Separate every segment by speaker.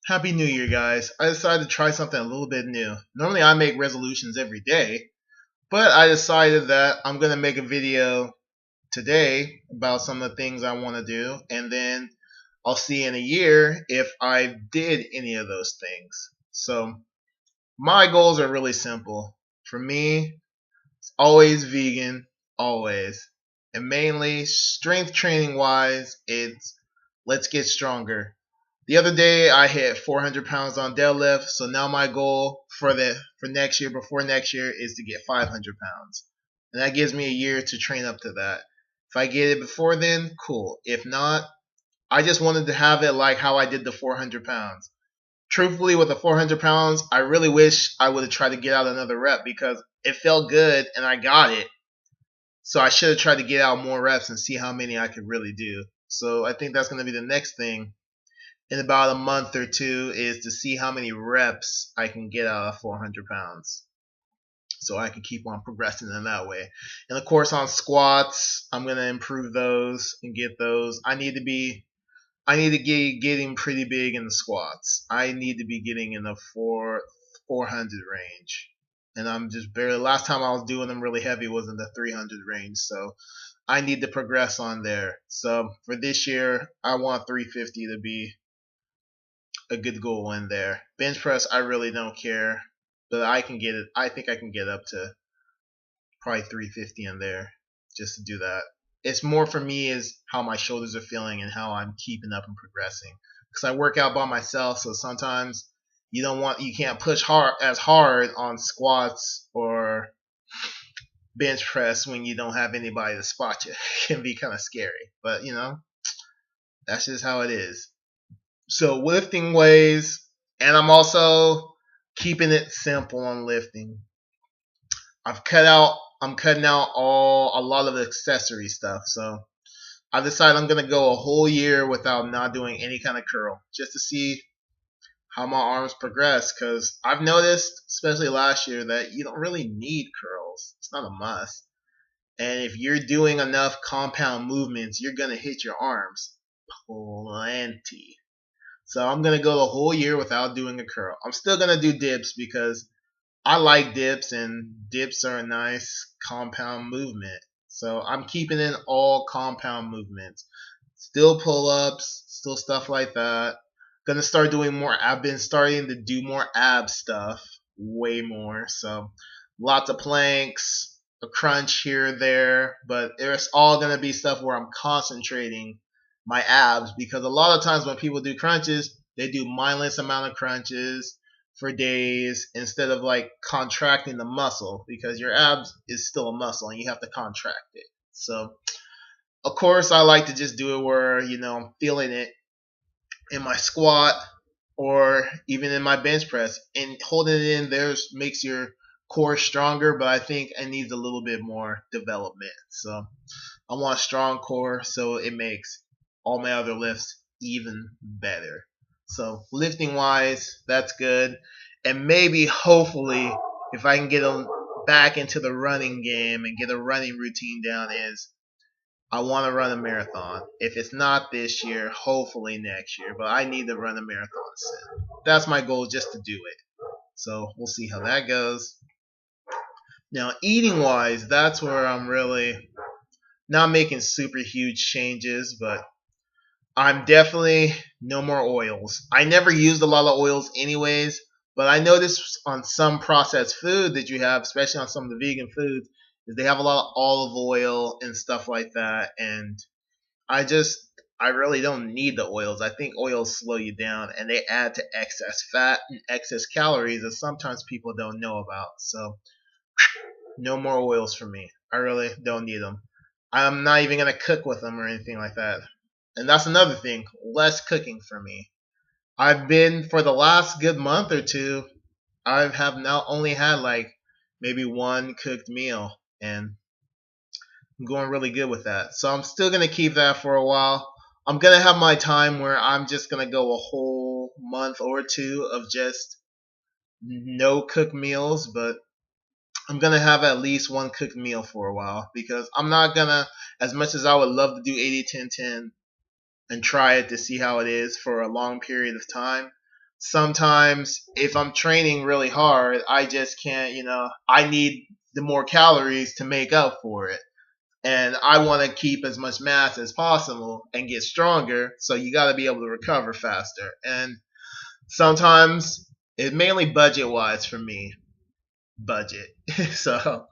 Speaker 1: Happy New Year, guys. I decided to try something a little bit new. Normally, I make resolutions every day, but I decided that I'm going to make a video today about some of the things I want to do, and then I'll see in a year if I did any of those things. So, my goals are really simple. For me, it's always vegan, always. And mainly, strength training wise, it's let's get stronger. The other day I hit 400 pounds on deadlift, so now my goal for next year, before next year, is to get 500 pounds, and that gives me a year to train up to that. If I get it before then, cool. If not, I just wanted to have it like how I did the 400 pounds. Truthfully, with the 400 pounds, I really wish I would have tried to get out another rep because it felt good and I got it. So I should have tried to get out more reps and see how many I could really do. So I think that's going to be the next thing in about a month or two is to see how many reps I can get out of 400 pounds. So I can keep on progressing in that way. And of course on squats, I'm gonna improve those and get those. I need to get getting pretty big in the squats. I need to be getting in the 400 range. And I'm just barely last time I was doing them really heavy was in the 300 range. So I need to progress on there. So for this year, I want 350 to be a good goal in there. Bench press, I really don't care, but I can get it. I think I can get up to probably 350 in there just to do that. It's more for me is how my shoulders are feeling and how I'm keeping up and progressing. Because I work out by myself, so sometimes you can't push hard on squats or bench press when you don't have anybody to spot you. It can be kind of scary, but that's just how it is. So lifting weighs, and I'm also keeping it simple on lifting. I'm cutting out a lot of the accessory stuff. So I decided I'm gonna go a whole year without not doing any kind of curl, just to see how my arms progress. Because I've noticed, especially last year, that you don't really need curls. It's not a must. And if you're doing enough compound movements, you're gonna hit your arms plenty. So I'm gonna go the whole year without doing a curl. I'm still gonna do dips because I like dips and dips are a nice compound movement. So I'm keeping in all compound movements. Still pull ups, still stuff like that. Gonna start doing more. I've been starting to do more ab stuff, way more. So lots of planks, a crunch here or there, but it's all gonna be stuff where I'm concentrating my abs because a lot of times when people do crunches, they do mindless amount of crunches for days instead of like contracting the muscle because your abs is still a muscle and you have to contract it. So of course I like to just do it where I'm feeling it in my squat or even in my bench press, and holding it in there makes your core stronger, but I think it needs a little bit more development. So I want a strong core so it makes all my other lifts even better. So lifting wise, that's good. And maybe hopefully if I can get back into the running game and get a running routine down is I want to run a marathon. If it's not this year, hopefully next year. But I need to run a marathon soon. That's my goal, just to do it. So we'll see how that goes. Now, eating wise, that's where I'm really not making super huge changes, but I'm definitely no more oils. I never used a lot of oils anyways, but I noticed on some processed food that you have, especially on some of the vegan foods, is they have a lot of olive oil and stuff like that, and I just I really don't need the oils. I think oils slow you down and they add to excess fat and excess calories that sometimes people don't know about. So no more oils for me. I really don't need them. I'm not even gonna cook with them or anything like that. And that's another thing, less cooking for me. I've been for the last good month or two, I have now only had like maybe one cooked meal, and I'm going really good with that. So I'm still gonna keep that for a while. I'm gonna have my time where I'm just gonna go a whole month or two of just no cooked meals, but I'm gonna have at least one cooked meal for a while because I'm not gonna, as much as I would love to do 80-10-10 and try it to see how it is for a long period of time, sometimes if I'm training really hard, I just can't, I need the more calories to make up for it. And I want to keep as much mass as possible and get stronger. So you got to be able to recover faster. And sometimes it's mainly budget wise for me. Budget. So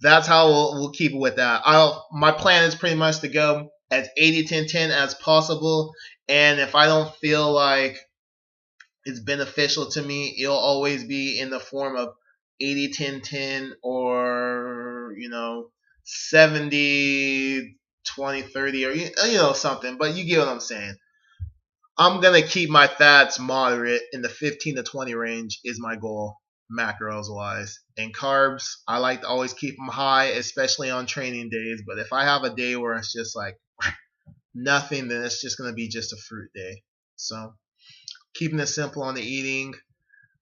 Speaker 1: that's how we'll keep it with that. My plan is pretty much to go as 80-10-10 as possible. And if I don't feel like it's beneficial to me, it'll always be in the form of 80-10-10 or 70-20-30 or something. But you get what I'm saying. I'm gonna keep my fats moderate in the 15 to 20 range is my goal, macros wise. And carbs, I like to always keep them high, especially on training days. But if I have a day where it's just like nothing, then it's just gonna be just a fruit day. So keeping it simple on the eating.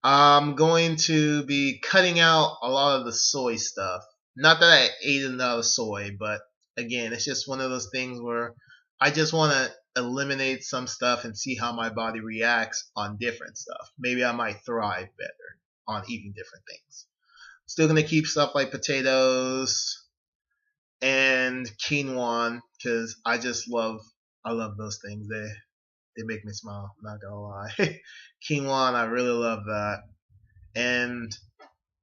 Speaker 1: I'm going to be cutting out a lot of the soy stuff. Not that I ate enough soy, but again, it's just one of those things where I just want to eliminate some stuff and see how my body reacts on different stuff. Maybe I might thrive better on eating different things. Still going to keep stuff like potatoes and quinoa because I love those things. They make me smile. I'm not gonna lie. Quinoa, I really love that. And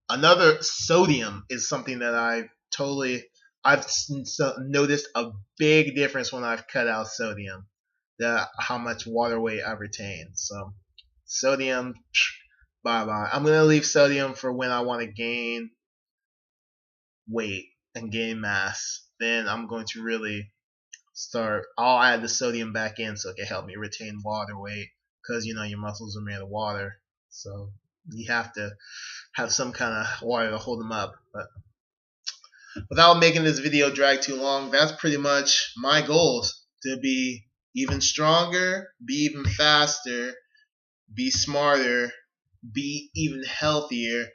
Speaker 1: another, sodium is something that I've noticed a big difference when I've cut out sodium. How much water weight I retain. So sodium, bye bye. I'm gonna leave sodium for when I want to gain weight and gain mass. Then I'm going to really I'll add the sodium back in so it can help me retain water weight because your muscles are made of water, so you have to have some kind of water to hold them up. But without making this video drag too long, that's pretty much my goals: to be even stronger, be even faster, be smarter, be even healthier,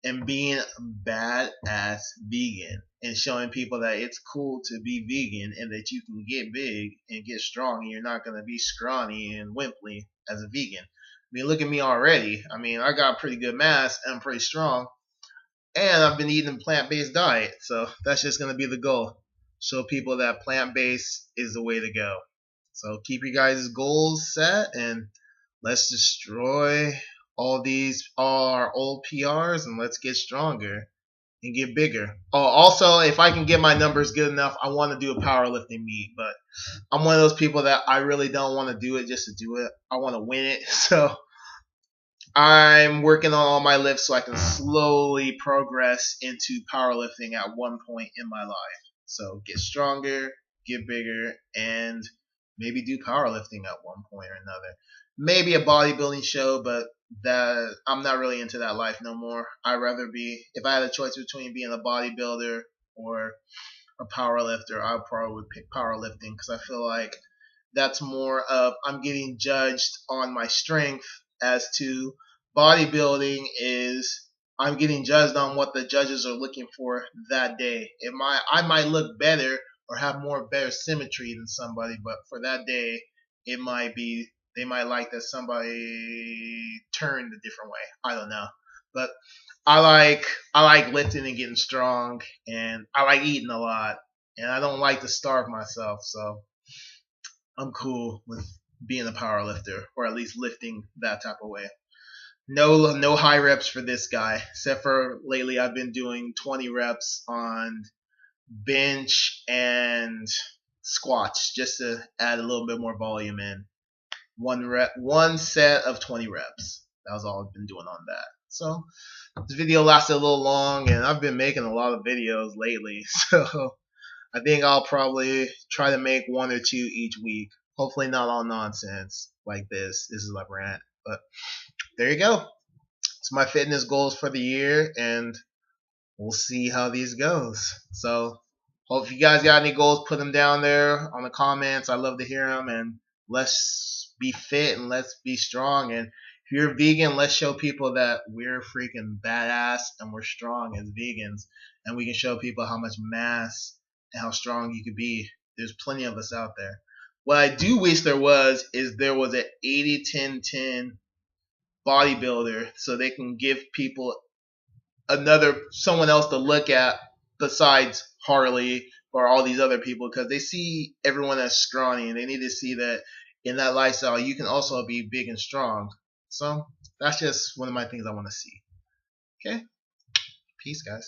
Speaker 1: and being a badass vegan and showing people that it's cool to be vegan and that you can get big and get strong and you're not going to be scrawny and wimply as a vegan. I mean, look at me already. I mean, I got pretty good mass and I'm pretty strong, and I've been eating a plant-based diet, so that's just going to be the goal. Show people that plant-based is the way to go. So keep your guys' goals set and let's destroy all our old PRs and let's get stronger and get bigger. Oh, also, if I can get my numbers good enough, I want to do a powerlifting meet, but I'm one of those people that I really don't want to do it just to do it. I want to win it. So I'm working on all my lifts so I can slowly progress into powerlifting at one point in my life. So get stronger, get bigger, and maybe do powerlifting at one point or another. Maybe a bodybuilding show, but that I'm not really into that life no more. I'd rather be, if I had a choice between being a bodybuilder or a powerlifter, I probably would pick powerlifting because I feel like that's more of I'm getting judged on my strength, as to bodybuilding is I'm getting judged on what the judges are looking for that day. I might look better or have better symmetry than somebody, but for that day, it might be they might like that somebody turned a different way. I don't know, but I like lifting and getting strong, and I like eating a lot, and I don't like to starve myself, so I'm cool with being a power lifter, or at least lifting that type of way. No high reps for this guy, except for lately I've been doing 20 reps on bench and squats just to add a little bit more volume in. One set of 20 reps. That was all I've been doing on that. So this video lasted a little long, and I've been making a lot of videos lately, so I think I'll probably try to make one or two each week. Hopefully not all nonsense like this. This is like rant. But there you go. It's my fitness goals for the year, and we'll see how these goes. So hope if you guys got any goals, put them down there on the comments. I love to hear them, and let's be fit and let's be strong. And if you're vegan, let's show people that we're freaking badass and we're strong as vegans, and we can show people how much mass and how strong you could be. There's plenty of us out there. What I do wish there was an 80-10-10 bodybuilder so they can give people someone else to look at besides Harley or all these other people, because they see everyone as scrawny and they need to see that in that lifestyle you can also be big and strong. So that's just one of my things I want to see. Okay, peace, guys.